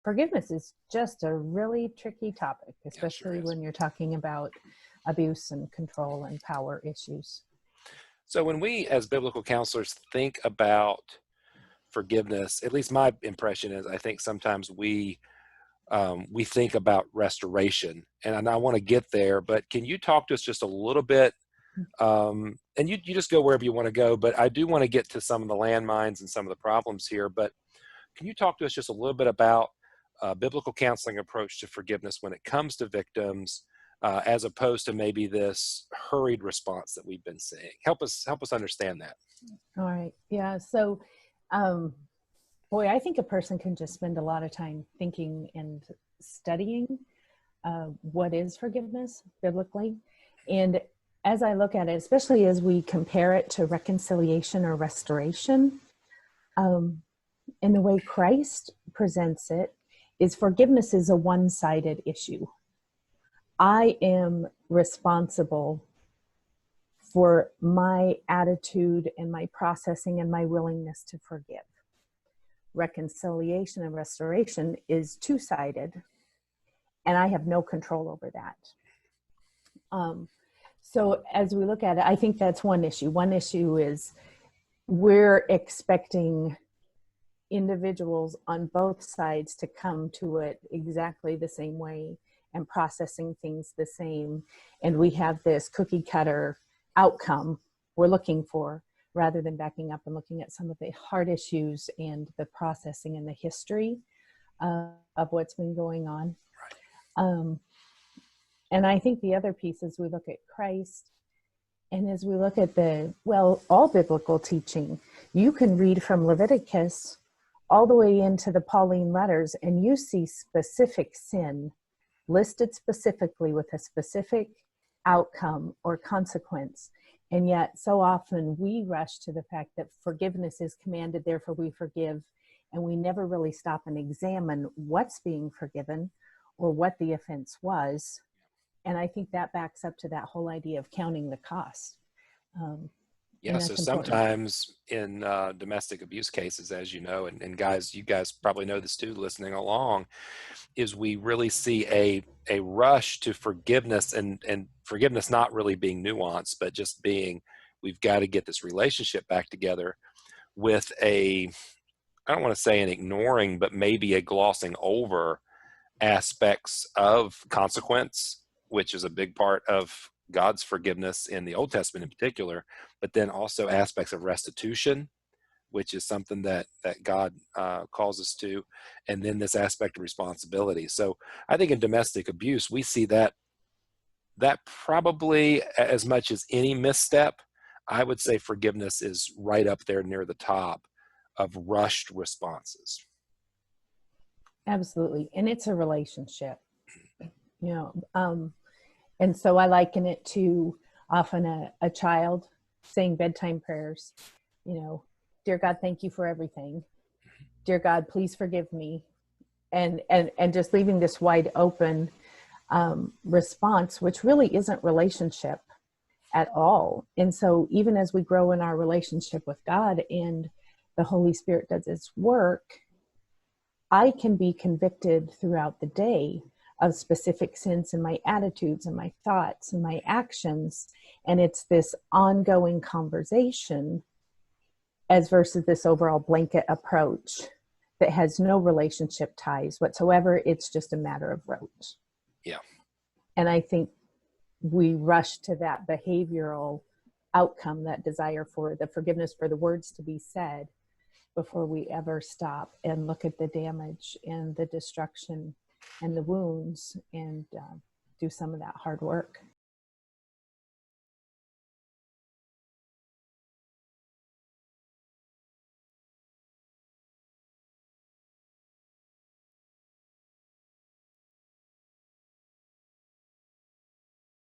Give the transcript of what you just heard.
forgiveness is just a really tricky topic, Yeah, sure especially is. when you're talking about abuse and control and power issues. So when we as biblical counselors think about forgiveness, at least my impression is I think sometimes we think about restoration, and I want to get there, but can you talk to us just a little bit, and you just go wherever you want to go, but I do want to get to some of the landmines and some of the problems here, but can you talk to us just a little bit about biblical counseling approach to forgiveness when it comes to victims, as opposed to maybe this hurried response that we've been seeing? Help us understand that. All right. Yeah. So, um, boy, I think a person can just spend a lot of time thinking and studying what is forgiveness biblically. And as I look at it, especially as we compare it to reconciliation or restoration, in the way Christ presents it, is forgiveness is a one-sided issue. I am responsible for my attitude and my processing and my willingness to forgive. Reconciliation and restoration is two-sided, and I have no control over that. So as we look at it, I think that's one issue. One issue is we're expecting individuals on both sides to come to it exactly the same way and processing things the same. And we have this cookie cutter outcome we're looking for, rather than backing up and looking at some of the hard issues and the processing and the history of what's been going on. And I think the other piece is we look at Christ, and as we look at all biblical teaching, you can read from Leviticus all the way into the Pauline letters, and you see specific sin listed specifically with a specific outcome or consequence. And yet so often we rush to the fact that forgiveness is commanded, therefore we forgive, and we never really stop and examine what's being forgiven or what the offense was. And I think that backs up to that whole idea of counting the cost. Yeah, so sometimes in domestic abuse cases, as you know, and guys, you guys probably know this too, listening along, is we really see a rush to forgiveness, and forgiveness not really being nuanced, but just being, we've got to get this relationship back together, with I don't want to say an ignoring, but maybe a glossing over aspects of consequence, which is a big part of God's forgiveness in the Old Testament in particular, but then also aspects of restitution, which is something that God calls us to, and then this aspect of responsibility. So I think in domestic abuse, we see that probably as much as any misstep, I would say forgiveness is right up there near the top of rushed responses. Absolutely. And it's a relationship, and so I liken it to often a child saying bedtime prayers, dear God, thank you for everything. Dear God, please forgive me. And just leaving this wide open response, which really isn't relationship at all. And so even as we grow in our relationship with God and the Holy Spirit does its work, I can be convicted throughout the day of specific sins in my attitudes and my thoughts and my actions. And it's this ongoing conversation as versus this overall blanket approach that has no relationship ties whatsoever. It's just a matter of rote. Yeah. And I think we rush to that behavioral outcome, that desire for the forgiveness, for the words to be said, before we ever stop and look at the damage and the destruction and the wounds and do some of that hard work.